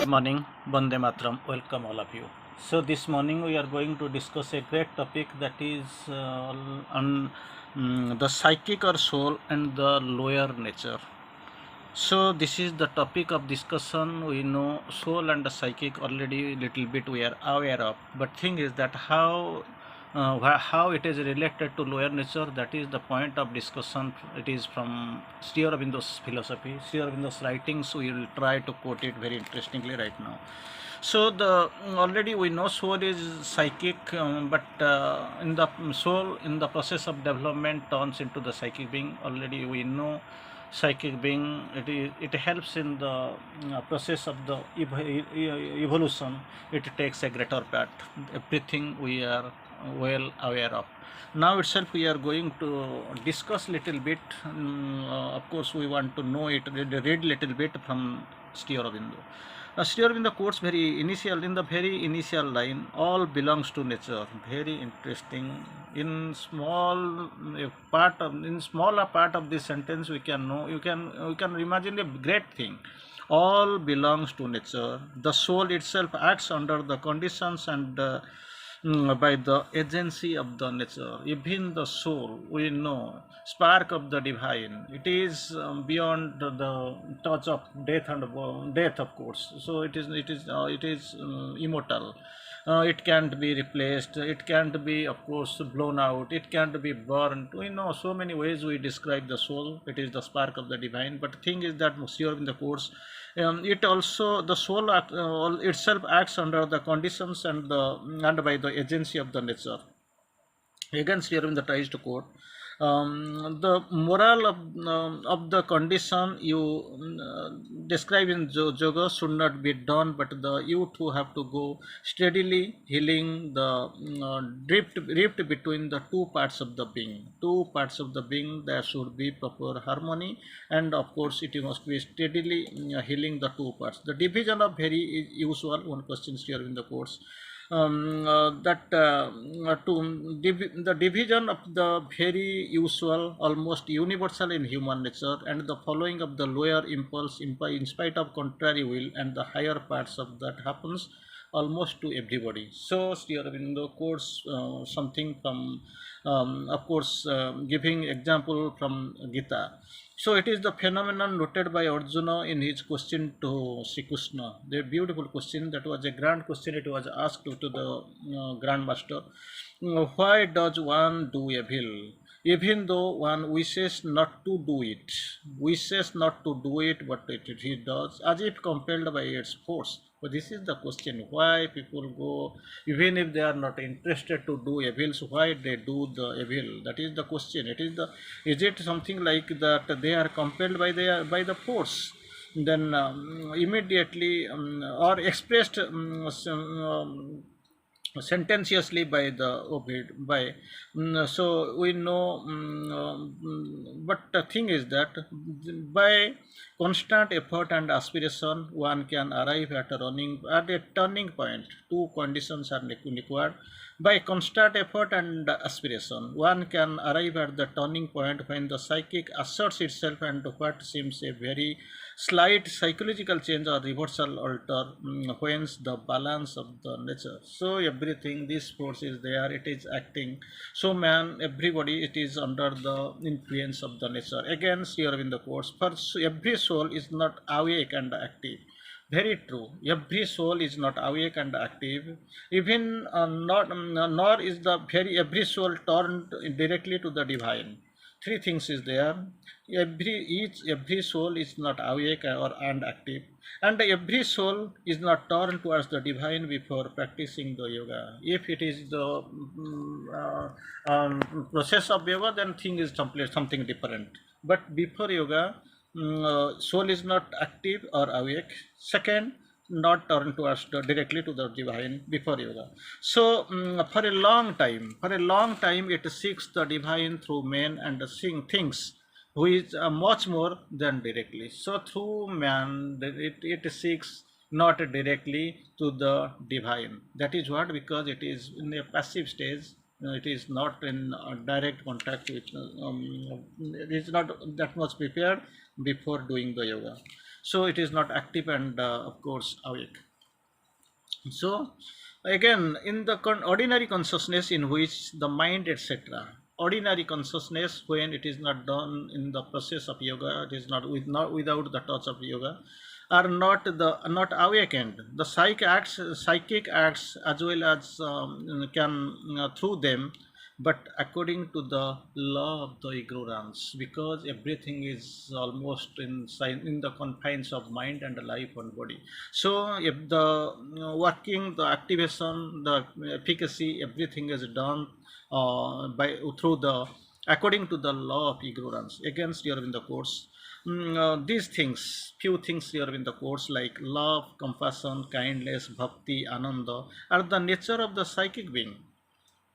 Good morning, Bande Matram. Welcome all of you. So this morning we are going to discuss a great topic, that is on the psychic or soul and the lower nature. So this is the topic of discussion. We know soul and the psychic already little bit we are aware of, but thing is that how it is related to lower nature, that is the point of discussion. It is from Sri Aurobindo's philosophy, Sri Aurobindo's writings. We will try to quote it very interestingly right now. So the already we know soul is psychic, but in the soul in the process of development turns into the psychic being. Already we know psychic being, it helps in the process of the evolution. It takes a greater part. Everything we are well aware of. Now itself we are going to discuss little bit. Of course we want to know it, read little bit from Sri Aurobindo. Sri Aurobindo quotes in the very initial line, all belongs to nature. Very interesting. In smaller part of this sentence, we can know, you can imagine a great thing. All belongs to nature. The soul itself acts under the conditions and by the agency of the nature. Even the soul, we know, spark of the divine. It is beyond the touch of death and death, of course. So it is immortal. It can't be replaced. It can't be, of course, blown out. It can't be burned. We know so many ways we describe the soul. It is the spark of the divine. But the thing is that here in the course, it also the soul itself acts under the conditions and by the agency of the nature. Again, Sri Aurobindo tries to quote, the moral of the condition you describe in yoga should not be done, but you two have to go steadily healing the rift between the two parts of the being. Two parts of the being, there should be proper harmony, and of course it must be steadily healing the two parts. The division of very usual, one question here in the course, the division of the very usual, almost universal in human nature, and the following of the lower impulse in spite of contrary will, and the higher parts of that happens almost to everybody. So Sri Aurobindo quotes something from, of course, giving example from Gita. So it is the phenomenon noted by Arjuna in his question to Sri Krishna. The beautiful question, that was a grand question. It was asked to the Grand Master. Why does one do evil? Even though one wishes not to do it, but he does, as if compelled by its force. But this is the question: why people go, even if they are not interested to do evils, why they do the evil? That is the question. Is it something like that they are compelled by the force? Then immediately or expressed sententiously by the Ovid by so we know, but the thing is that by constant effort and aspiration one can arrive at a turning point. Two conditions are required. By constant effort and aspiration one can arrive at the turning point when the psychic asserts itself, and what seems a very slight psychological change or reversal alter whence the balance of the nature. So everything, this force is there, it is acting. So man, everybody, it is under the influence of the nature. Again, here in the course, for every soul is not awake and active. Very true. Every soul is not awake and active. Even not nor is the very every soul turned directly to the divine. Three things is there. Every soul is not awake or and active, and every soul is not turned towards the divine before practicing the yoga. If it is the process of yoga, then thing is something different. But before yoga, soul is not active or awake. Second, not turned towards directly to the divine before yoga. So for a long time, it seeks the divine through men and seeing things, who is much more than directly. So through man, it seeks not directly to the divine. That is what, because it is in a passive stage. It is not in direct contact with. It is not that much prepared before doing the yoga. So it is not active and of course awake. So again, in the ordinary consciousness in which the mind, etc., ordinary consciousness, when it is not done in the process of yoga, it is not without the touch of yoga, are not awakened. The psychic acts as well as can through them, but according to the law of the ignorance, because everything is almost in the confines of mind and life and body. So if the working, the activation, the efficacy, everything is done by through the according to the law of ignorance against your in the course. These things, few things here in the course like love, compassion, kindness, bhakti, ananda, are the nature of the psychic being.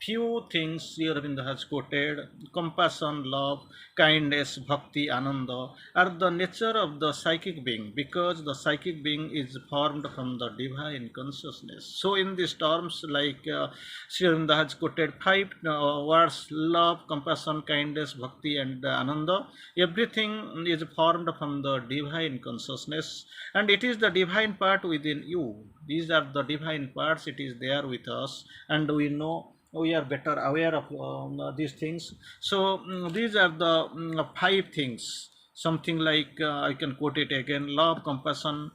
Few things Sri Aurobindo has quoted: compassion, love, kindness, bhakti, ananda, are the nature of the psychic being, because the psychic being is formed from the divine consciousness. So, in these terms, like Sri Aurobindo has quoted five words: love, compassion, kindness, bhakti, and ananda. Everything is formed from the divine consciousness, and it is the divine part within you. These are the divine parts, it is there with us, and we know, we are better aware of these things. So these are the five things, something like I can quote it again: love, compassion,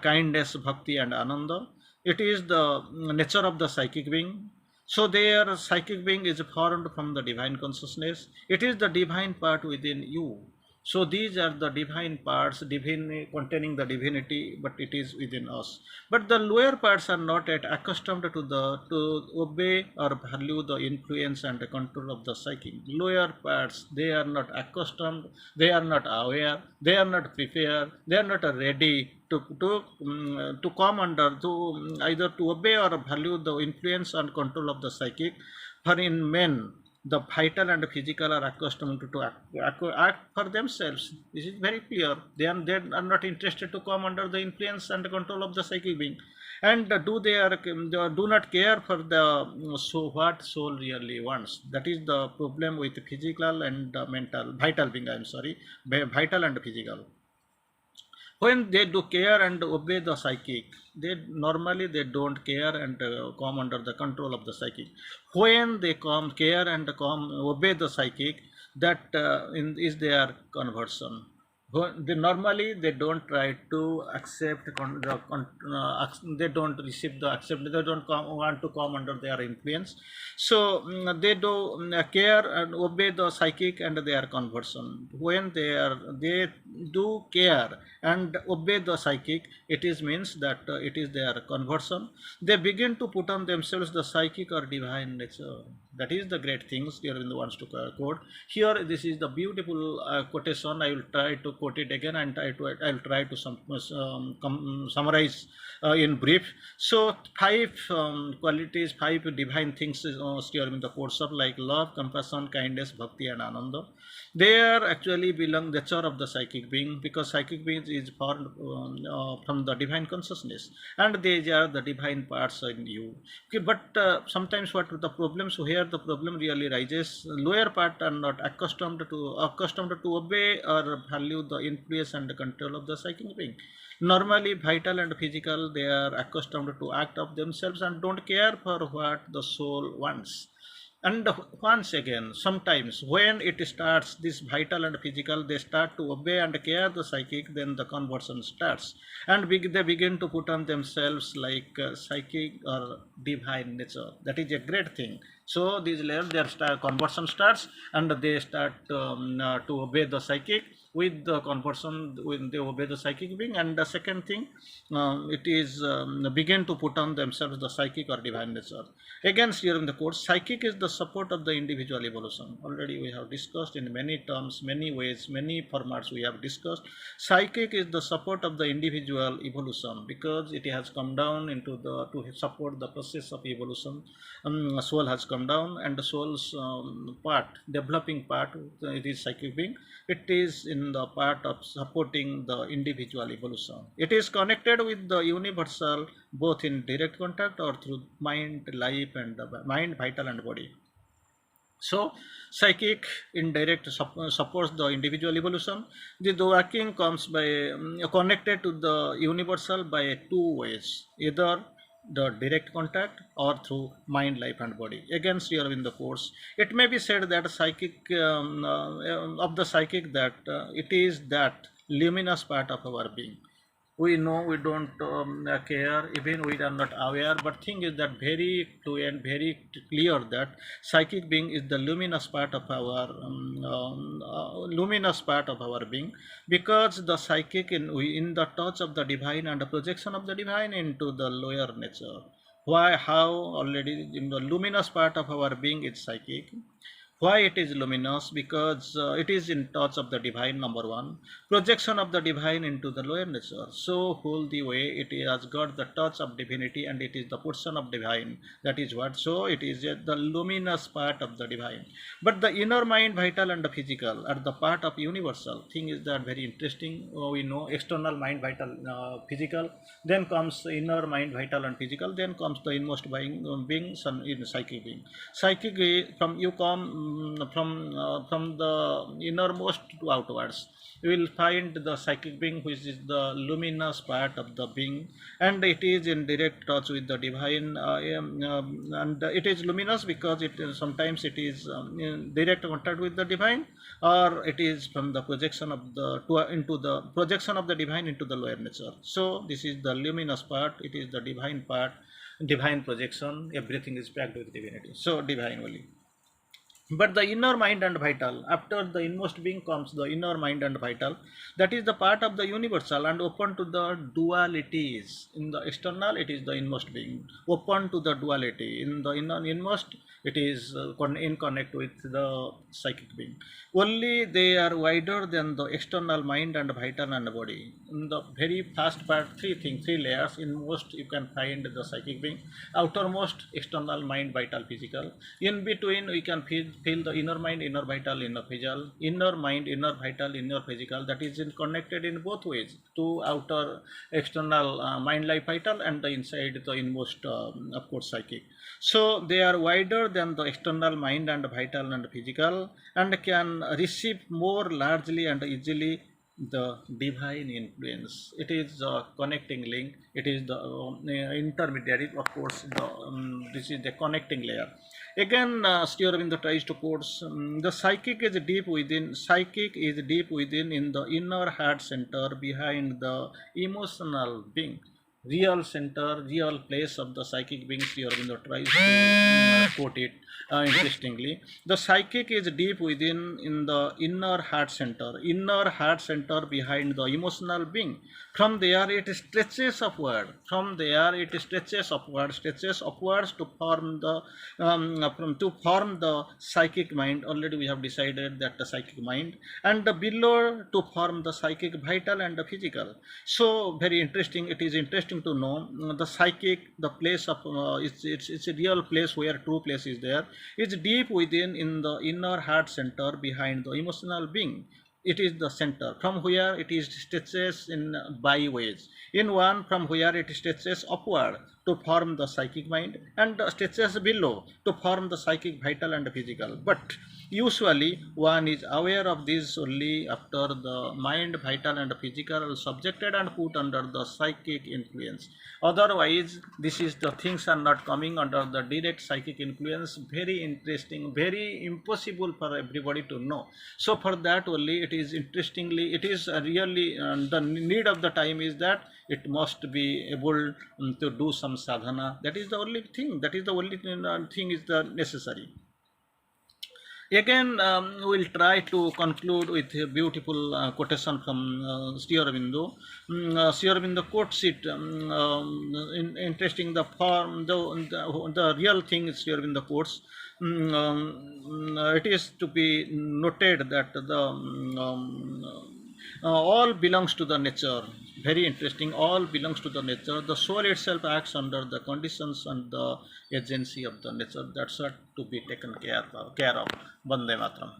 kindness, bhakti, and ananda. It is the nature of the psychic being. So their psychic being is formed from the divine consciousness. It is the divine part within you. So these are the divine parts, divine, containing the divinity, but it is within us. But the lower parts are not yet accustomed to obey or value the influence and the control of the psychic. Lower parts, they are not accustomed, they are not aware, they are not prepared, they are not ready to come under, to either to obey or value the influence and control of the psychic. For in men, the vital and physical are accustomed to act for themselves. This is very clear. They are not interested to come under the influence and control of the psychic being, and do not care for the so what soul really wants. That is the problem with physical and mental, vital being. I am sorry, vital and physical. When they do care and obey the psychic, they don't care and come under the control of the psychic. When they come care and come obey the psychic, that is their conversion. They normally they don't try to accept they don't receive the accept, they don't want to come under their influence. So they do care and obey the psychic and their conversion. When they do care and obey the psychic, it is means that it is their conversion. They begin to put on themselves the psychic or divine nature. That is the great things here in the wants to quote here. This is the beautiful quotation. I will try to quote it again, and I will try to summarize in brief. So five qualities, five divine things here in the course of like love, compassion, kindness, bhakti, and ananda. They are actually belong nature of the psychic being, because psychic being is formed from the divine consciousness, and they are the divine parts in you. Okay, but sometimes what the problems here, the problem really rises: lower part are not accustomed to obey or value the influence and control of the psychic being. Normally, vital and physical, they are accustomed to act of themselves and don't care for what the soul wants. And once again, sometimes when it starts, this vital and physical, they start to obey and care the psychic, then the conversion starts, and they begin to put on themselves like psychic or divine nature. That is a great thing. So these layers, their conversion starts, and they start to obey the psychic. With the conversion, when they obey the psychic being, and the second thing, it is begin to put on themselves the psychic or divine nature. Again, here in the course, psychic is the support of the individual evolution. Already we have discussed in many terms, many ways, many formats we have discussed. Psychic is the support of the individual evolution, because it has come down into the to support the process of evolution. Soul has come down, and the soul's part, developing part, it is psychic being. It is in the part of supporting the individual evolution. It is connected with the universal, both in direct contact or through mind, life, and mind, vital, and body. So, psychic indirect supports the individual evolution. The working comes by connected to the universal by two ways, either the direct contact or through mind, life, and body. Again, Sri Aurobindo quotes, it may be said that psychic of the psychic that it is that luminous part of our being. We know we don't care, even we are not aware, but thing is that very fluent, very clear that psychic being is the luminous part of our luminous part of our being, because the psychic in the touch of the divine and the projection of the divine into the lower nature. Why, how? Already in the luminous part of our being is psychic. Why it is luminous? Because it is in touch of the divine, number one. Projection of the divine into the lower nature. So whole the way it has got the touch of divinity and it is the portion of divine. That is what. So it is the luminous part of the divine. But the inner mind, vital and the physical are the part of universal. Thing is that very interesting. We know external mind, vital, physical. Then comes the inner mind, vital and physical. Then comes the inmost being, in psychic being. Psychic from you come from the innermost to outwards. You will find the psychic being, which is the luminous part of the being, and it is in direct touch with the divine, and it is luminous because it sometimes it is in direct contact with the divine, or it is from the projection of the into the projection of the divine into the lower nature. So this is the luminous part, it is the divine part, divine projection, everything is packed with divinity, so divine only. But the inner mind and vital, after the inmost being comes the inner mind and vital, that is the part of the universal and open to the dualities. In the external it is the inmost being, open to the duality. In the inmost it is in connect with the psychic being. Only they are wider than the external mind and vital and body. In the very first part, three layers. Inmost you can find the psychic being, outermost external mind, vital, physical. In between we can feel the inner mind, inner vital, inner physical, inner mind, inner vital, inner physical, that is connected in both ways to outer external mind, life, vital, and the inside the inmost, of course, psychic. So they are wider than the external mind and vital and physical, and can receive more largely and easily the divine influence. It is the connecting link, it is the intermediary, of course, this is the connecting layer. Again, Sri Aurobindo tries to quote, the psychic is deep within in the inner heart center behind the emotional being. Real center, real place of the psychic being, Sri Aurobindo tries to quote it interestingly. The psychic is deep within in the inner heart center behind the emotional being. From there it stretches upward. From there it stretches upwards to form the to form the psychic mind. Already we have decided that the psychic mind, and the below to form the psychic vital and the physical. So very interesting. It is interesting to know the psychic, the place of it's a real place where true place is there. It's deep within in the inner heart center behind the emotional being. It is the center from where it is stretches in byways. In one, from where it stretches upward to form the psychic mind, and stretches below to form the psychic vital and physical. But usually one is aware of this only after the mind, vital and physical are subjected and put under the psychic influence. Otherwise this is the things are not coming under the direct psychic influence. Very interesting, very impossible for everybody to know. So for that only it is interestingly, it is really the need of the time is that it must be able to do some sadhana. That is the only thing, that is the only thing is the necessary. Again, we'll try to conclude with a beautiful quotation from Sri Aurobindo. Sri Aurobindo quotes it, interesting, the form, the real thing Sri Aurobindo quotes. It is to be noted that the all belongs to the nature. Very interesting. All belongs to the nature. The soul itself acts under the conditions and the agency of the nature. That's what to be taken care of. Vande Matram.